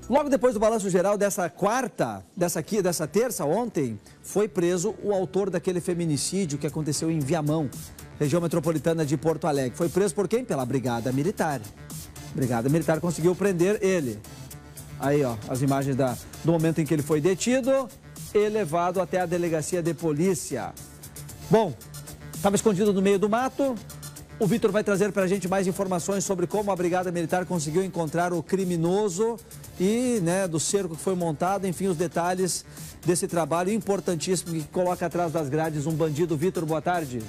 Logo depois do balanço geral dessa terça, ontem, foi preso o autor daquele feminicídio que aconteceu em Viamão, região metropolitana de Porto Alegre. Foi preso por quem? Pela Brigada Militar. A Brigada Militar conseguiu prender ele. Aí, ó, as imagens do momento em que ele foi detido e levado até a delegacia de polícia. Bom, estava escondido no meio do mato. O Vitor vai trazer para a gente mais informações sobre como a Brigada Militar conseguiu encontrar o criminoso e, do cerco que foi montado, enfim, os detalhes desse trabalho importantíssimo que coloca atrás das grades um bandido. Vitor, boa tarde.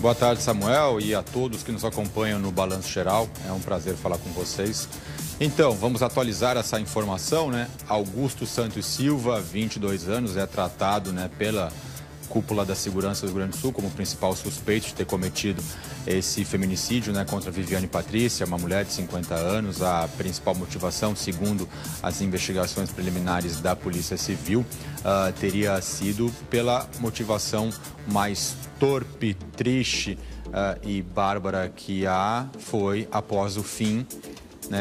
Boa tarde, Samuel, e a todos que nos acompanham no Balanço Geral. É um prazer falar com vocês. Então, vamos atualizar essa informação, Augusto Santos Silva, 22 anos, é tratado, pela Cúpula da Segurança do Rio Grande do Sul como principal suspeito de ter cometido esse feminicídio, contra Viviane Patrícia, uma mulher de 50 anos. A principal motivação, segundo as investigações preliminares da Polícia Civil, teria sido pela motivação mais torpe, triste e bárbara que foi após o fim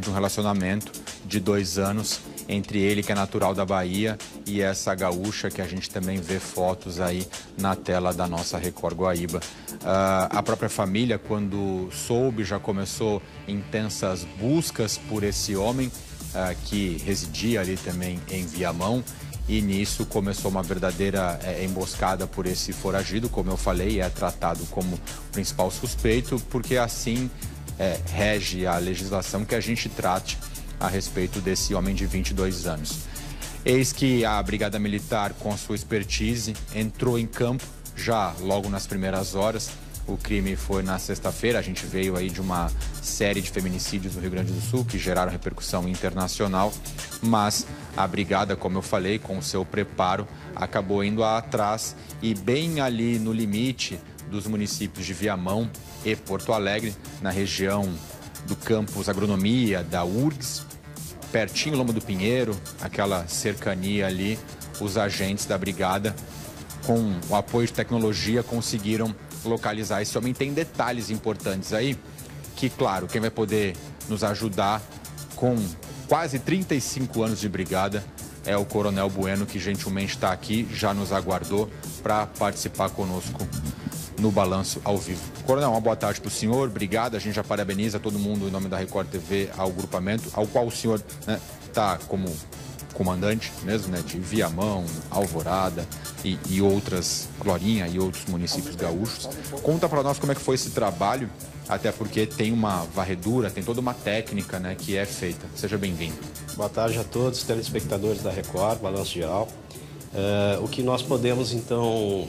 de um relacionamento de 2 anos entre ele, que é natural da Bahia, e essa gaúcha que a gente também vê fotos aí na tela da nossa Record Guaíba. A própria família, quando soube, já começou intensas buscas por esse homem que residia ali também em Viamão, e nisso começou uma verdadeira emboscada por esse foragido, como eu falei, é tratado como principal suspeito, porque assim rege a legislação que a gente trate a respeito desse homem de 22 anos. Eis que a Brigada Militar, com sua expertise, entrou em campo já logo nas primeiras horas. O crime foi na sexta-feira, a gente veio aí de uma série de feminicídios no Rio Grande do Sul que geraram repercussão internacional, mas a Brigada, como eu falei, com o seu preparo, acabou indo atrás e bem ali no limite dos municípios de Viamão e Porto Alegre, na região do campus Agronomia, da URGS, pertinho do Lombo do Pinheiro, aquela cercania ali, os agentes da Brigada, com o apoio de tecnologia, conseguiram localizar esse homem. Tem detalhes importantes aí, que, claro, quem vai poder nos ajudar com quase 35 anos de Brigada é o Coronel Bueno, que gentilmente está aqui, já nos aguardou para participar conosco no Balanço ao vivo. Coronel, uma boa tarde para o senhor, obrigado. A gente já parabeniza todo mundo em nome da Record TV ao grupamento, ao qual o senhor está como comandante mesmo, de Viamão, Alvorada e outras, Glorinha e outros municípios gaúchos. Conta para nós como é que foi esse trabalho, até porque tem uma varredura, tem toda uma técnica que é feita. Seja bem-vindo. Boa tarde a todos, telespectadores da Record, Balanço Geral. O que nós podemos, então,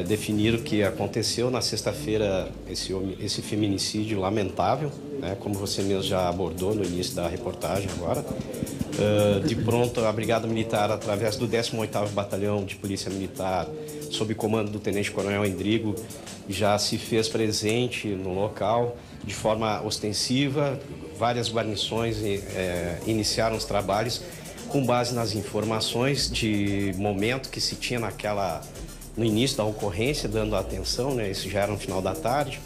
definir o que aconteceu na sexta-feira, esse feminicídio lamentável, como você mesmo já abordou no início da reportagem agora. De pronto, a Brigada Militar, através do 18º Batalhão de Polícia Militar, sob comando do Tenente Coronel Endrigo, já se fez presente no local de forma ostensiva. Várias guarnições iniciaram os trabalhos com base nas informações de momento que se tinha no início da ocorrência, dando atenção, isso já era no final da tarde.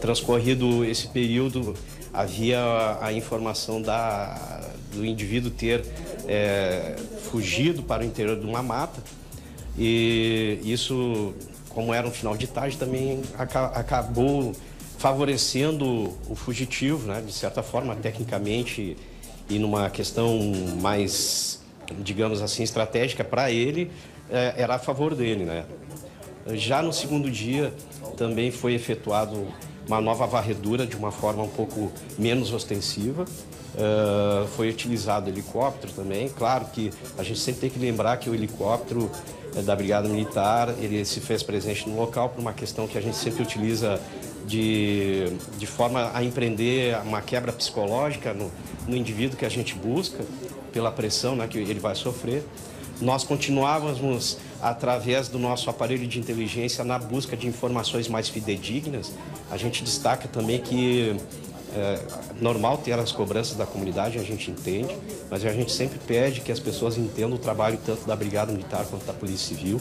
Transcorrido esse período, havia a informação do indivíduo ter fugido para o interior de uma mata, e isso, como era um final de tarde, também acabou favorecendo o fugitivo, de certa forma, tecnicamente, e numa questão mais, digamos assim, estratégica para ele, era a favor dele, Já no segundo dia, também foi efetuado uma nova varredura de uma forma um pouco menos ostensiva. Foi utilizado helicóptero também. Claro que a gente sempre tem que lembrar que o helicóptero da Brigada Militar, ele se fez presente no local por uma questão que a gente sempre utiliza de forma a empreender uma quebra psicológica no indivíduo que a gente busca, pela pressão que ele vai sofrer. Nós continuávamos, através do nosso aparelho de inteligência, na busca de informações mais fidedignas. A gente destaca também que é normal ter as cobranças da comunidade, a gente entende, mas a gente sempre pede que as pessoas entendam o trabalho tanto da Brigada Militar quanto da Polícia Civil,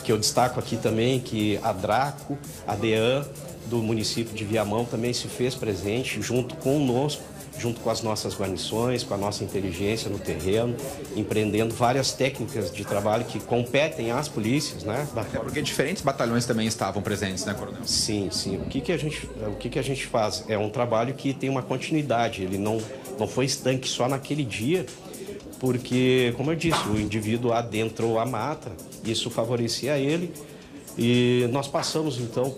que eu destaco aqui também que a DRACO, a DEAN do município de Viamão também se fez presente junto conosco junto com as nossas guarnições, com a nossa inteligência no terreno, empreendendo várias técnicas de trabalho que competem às polícias, né? É porque diferentes batalhões também estavam presentes, né, Coronel? Sim, sim. O que a gente faz? É um trabalho que tem uma continuidade, ele não foi estanque só naquele dia, porque, como eu disse, o indivíduo adentrou a mata, isso favorecia ele, e nós passamos, então,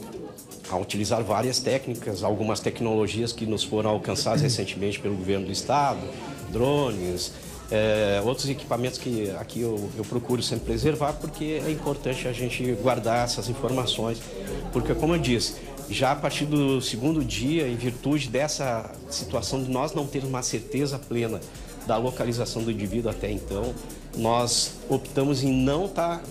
a utilizar várias técnicas, algumas tecnologias que nos foram alcançadas recentemente pelo governo do estado, drones, outros equipamentos que aqui eu procuro sempre preservar, porque é importante a gente guardar essas informações, porque, como eu disse, já a partir do segundo dia, em virtude dessa situação de nós não termos uma certeza plena da localização do indivíduo até então, nós optamos em não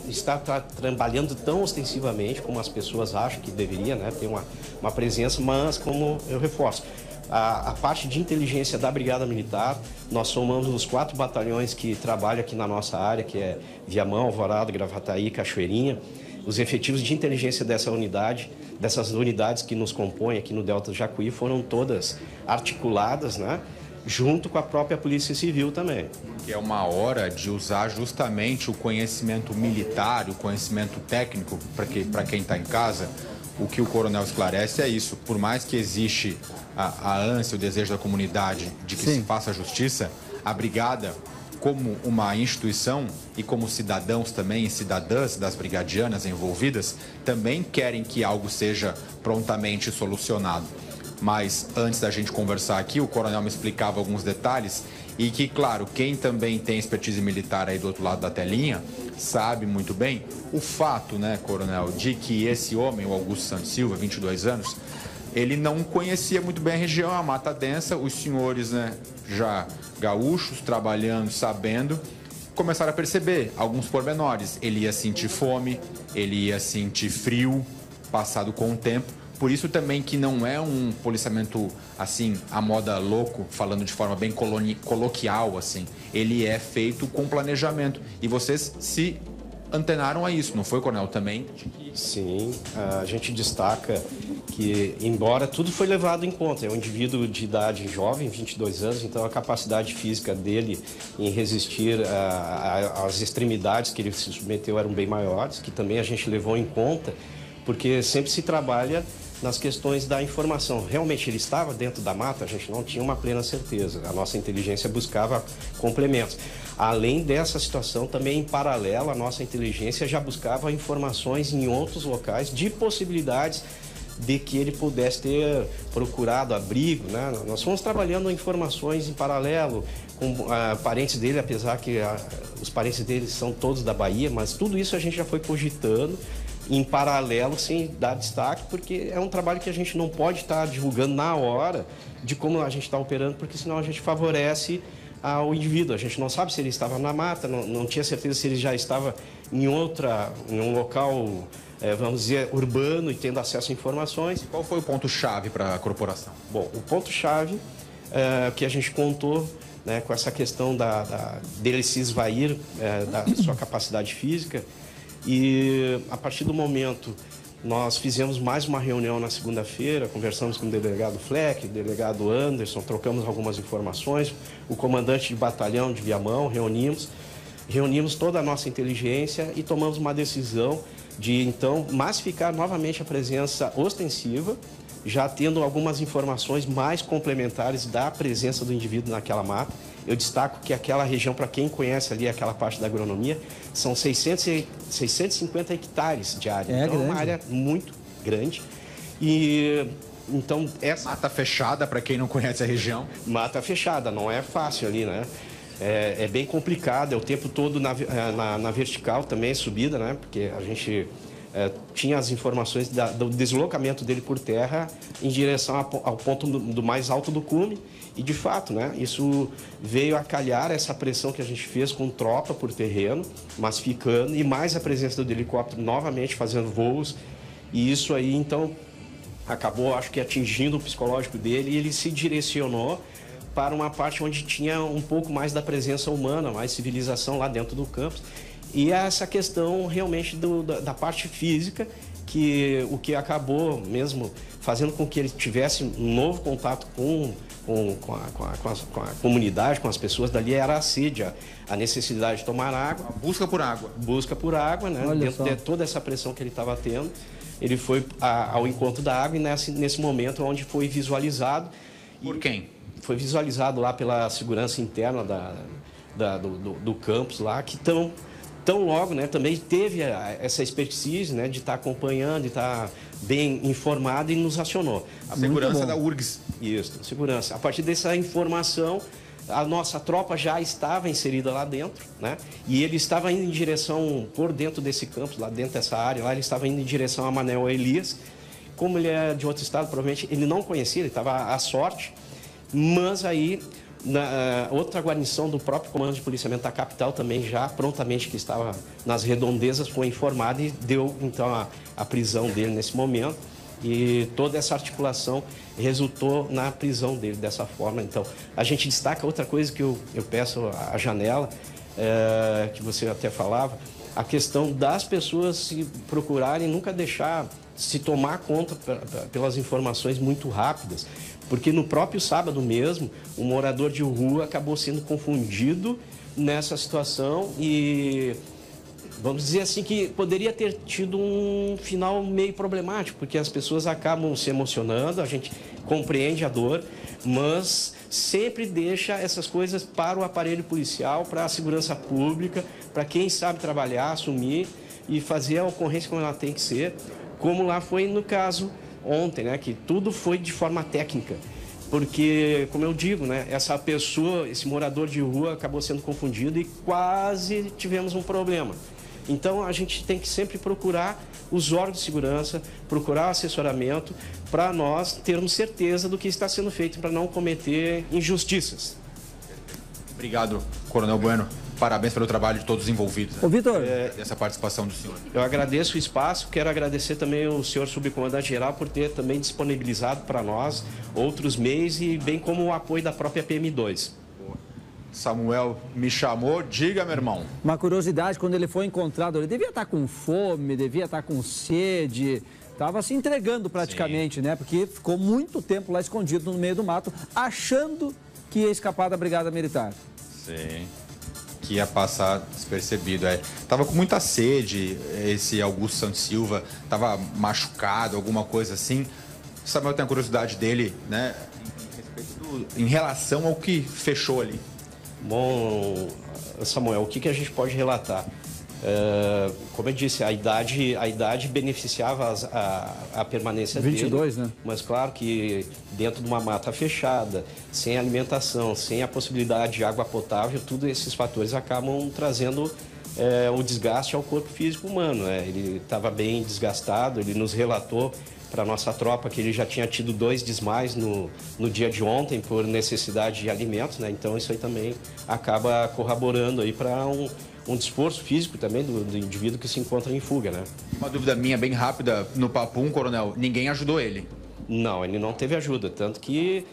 estar trabalhando tão ostensivamente como as pessoas acham que deveria, né, ter uma presença, mas, como eu reforço, a parte de inteligência da Brigada Militar, nós somamos os 4 batalhões que trabalham aqui na nossa área, que é Viamão, Alvorada, Gravataí, Cachoeirinha. Os efetivos de inteligência dessas unidades que nos compõem aqui no Delta do Jacuí foram todas articuladas, né, junto com a própria Polícia Civil também. É uma hora de usar justamente o conhecimento militar, o conhecimento técnico, para quem está em casa. O que o coronel esclarece é isso: por mais que existe a ânsia, o desejo da comunidade de que se faça justiça, a brigada, como uma instituição e como cidadãos também e cidadãs das brigadianas envolvidas, também querem que algo seja prontamente solucionado. Mas antes da gente conversar aqui, o coronel me explicava alguns detalhes e que, claro, quem também tem expertise militar aí do outro lado da telinha sabe muito bem o fato, né, coronel, de que esse homem, o Augusto Santos Silva, 22 anos, ele não conhecia muito bem a região, a mata densa. Os senhores, né, já gaúchos, trabalhando, sabendo, começaram a perceber alguns pormenores. Ele ia sentir fome, ele ia sentir frio, passado com o tempo. Por isso também que não é um policiamento, assim, à moda louco, falando de forma bem coloquial, assim. Ele é feito com planejamento. E vocês se antenaram a isso, não foi, coronel, também? Sim, a gente destaca que, embora tudo foi levado em conta, é um indivíduo de idade jovem, 22 anos, então a capacidade física dele em resistir às extremidades que ele se submeteu eram bem maiores, que também a gente levou em conta, porque sempre se trabalha nas questões da informação. Realmente ele estava dentro da mata, a gente não tinha uma plena certeza. A nossa inteligência buscava complementos. Além dessa situação, também em paralelo, a nossa inteligência já buscava informações em outros locais de possibilidades de que ele pudesse ter procurado abrigo, né? Nós fomos trabalhando informações em paralelo com parentes dele, apesar que os parentes dele são todos da Bahia, mas tudo isso a gente já foi cogitando em paralelo, sem dar destaque, porque é um trabalho que a gente não pode estar divulgando na hora de como a gente está operando, porque senão a gente favorece ao indivíduo. A gente não sabe se ele estava na mata, não tinha certeza se ele já estava em um local, vamos dizer, urbano e tendo acesso a informações. Qual foi o ponto-chave para a corporação? Bom, o ponto-chave que a gente contou, né, com essa questão dele se esvair da sua capacidade física. E a partir do momento, nós fizemos mais uma reunião na segunda-feira, conversamos com o delegado Fleck, o delegado Anderson, trocamos algumas informações, o comandante de batalhão de Viamão, reunimos toda a nossa inteligência e tomamos uma decisão de, então, massificar novamente a presença ostensiva, já tendo algumas informações mais complementares da presença do indivíduo naquela mata. Eu destaco que aquela região, para quem conhece ali aquela parte da agronomia, são 650 hectares de área. Então, é uma área muito grande. E então essa mata fechada, para quem não conhece a região. Mata fechada, não é fácil ali, né? É bem complicado, é o tempo todo na vertical também, subida, né? Porque a gente tinha as informações do deslocamento dele por terra em direção ao ponto do mais alto do cume. E, de fato, né, isso veio a calhar essa pressão que a gente fez com tropa por terreno, massificando, e mais a presença do helicóptero novamente fazendo voos. E isso aí, então, acabou, acho que, atingindo o psicológico dele, e ele se direcionou para uma parte onde tinha um pouco mais da presença humana, mais civilização lá dentro do campus. E essa questão realmente da parte física, o que acabou mesmo fazendo com que ele tivesse um novo contato com com a comunidade, com as pessoas dali, era a sede, a necessidade de tomar água. A busca por água. Busca por água, né? Dentro de toda essa pressão que ele estava tendo, ele foi ao encontro da água e nesse momento onde foi visualizado. Por quem? Foi visualizado lá pela segurança interna do campus lá, que tão logo, né, também teve essa expertise, né, de estar acompanhando, de estar bem informado e nos acionou. A segurança da URGS. Isso, segurança. A partir dessa informação, a nossa tropa já estava inserida lá dentro, né, e ele estava indo em direção, por dentro desse campus, lá dentro dessa área, lá ele estava indo em direção a Manel Elias. Como ele é de outro estado, provavelmente ele não conhecia, ele estava à sorte, mas aí outra guarnição do próprio Comando de Policiamento da capital também já prontamente, que estava nas redondezas, foi informada e deu então a prisão dele nesse momento, e toda essa articulação resultou na prisão dele dessa forma. Então a gente destaca outra coisa que eu peço à Janela, que você até falava, a questão das pessoas se procurarem nunca deixar se tomar conta pelas informações muito rápidas, porque no próprio sábado mesmo, um morador de rua acabou sendo confundido nessa situação e, vamos dizer assim, que poderia ter tido um final meio problemático, porque as pessoas acabam se emocionando, a gente compreende a dor, mas sempre deixa essas coisas para o aparelho policial, para a segurança pública, para quem sabe trabalhar, assumir e fazer a ocorrência como ela tem que ser, como lá foi no caso ontem, né, que tudo foi de forma técnica, porque, como eu digo, né, essa pessoa, esse morador de rua acabou sendo confundido e quase tivemos um problema. Então a gente tem que sempre procurar os órgãos de segurança, procurar assessoramento para nós termos certeza do que está sendo feito, para não cometer injustiças. Obrigado, Coronel Bueno. Parabéns pelo trabalho de todos os envolvidos. Ô, Vitor, dessa participação do senhor. Eu agradeço o espaço, quero agradecer também o senhor subcomandante-geral por ter também disponibilizado para nós outros meios e bem como o apoio da própria PM2. Samuel me chamou, diga, meu irmão. uma curiosidade, quando ele foi encontrado, ele devia estar com fome, devia estar com sede, estava se entregando praticamente, né? Porque ficou muito tempo lá escondido no meio do mato, achando que ia escapar da Brigada Militar. Sim. Que ia passar despercebido. Tava com muita sede, esse Augusto Santos Silva, tava machucado, alguma coisa assim. O Samuel tem a curiosidade dele, né, em relação ao que fechou ali. Bom, Samuel, o que a gente pode relatar? Como eu disse, a idade beneficiava a permanência 22, dele, né? Mas claro que dentro de uma mata fechada, sem alimentação, sem a possibilidade de água potável, todos esses fatores acabam trazendo o desgaste ao corpo físico humano, né? Ele estava bem desgastado, ele nos relatou para a nossa tropa que ele já tinha tido 2 desmaios no dia de ontem por necessidade de alimentos, né? Então isso aí também acaba corroborando aí para um esforço físico também do indivíduo que se encontra em fuga, né? Uma dúvida minha bem rápida, no Papum, Coronel, ninguém ajudou ele? Não, ele não teve ajuda, tanto que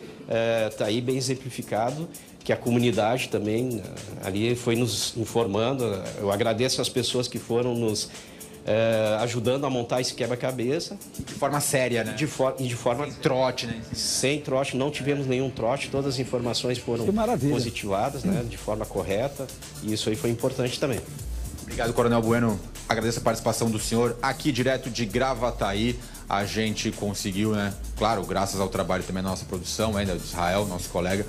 está aí bem exemplificado que a comunidade também ali foi nos informando. Eu agradeço as pessoas que foram nos ajudando a montar esse quebra-cabeça. De forma séria, né? De forma... Sem trote, né? Sem trote, não tivemos nenhum trote, todas as informações foram positivadas, né? De forma correta, e isso aí foi importante também. Obrigado, Coronel Bueno. Agradeço a participação do senhor aqui direto de Gravataí. A gente conseguiu, né? Claro, graças ao trabalho também da nossa produção, ainda de Israel, nosso colega,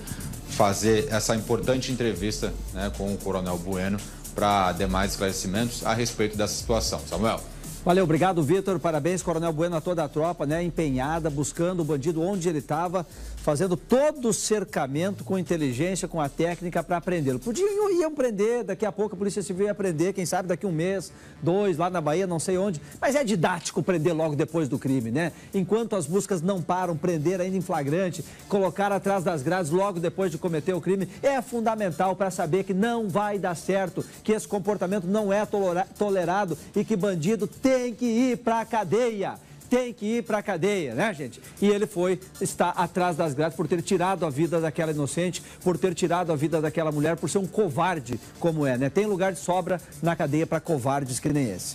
fazer essa importante entrevista, né, com o Coronel Bueno para demais esclarecimentos a respeito dessa situação. Samuel. Valeu, obrigado, Vitor. Parabéns, Coronel Bueno, a toda a tropa, né? Empenhada, buscando o bandido onde ele estava, fazendo todo o cercamento com inteligência, com a técnica para prendê-lo. Iam prender, daqui a pouco a Polícia Civil ia prender, quem sabe daqui 1 mês, 2, lá na Bahia, não sei onde. Mas é didático prender logo depois do crime, né? Enquanto as buscas não param, prender ainda em flagrante, colocar atrás das grades logo depois de cometer o crime, é fundamental para saber que não vai dar certo, que esse comportamento não é tolerado e que bandido tem que ir para a cadeia. Tem que ir para a cadeia, né, gente? E ele está atrás das grades por ter tirado a vida daquela inocente, por ter tirado a vida daquela mulher, por ser um covarde como é, né? Tem lugar de sobra na cadeia para covardes que nem esse.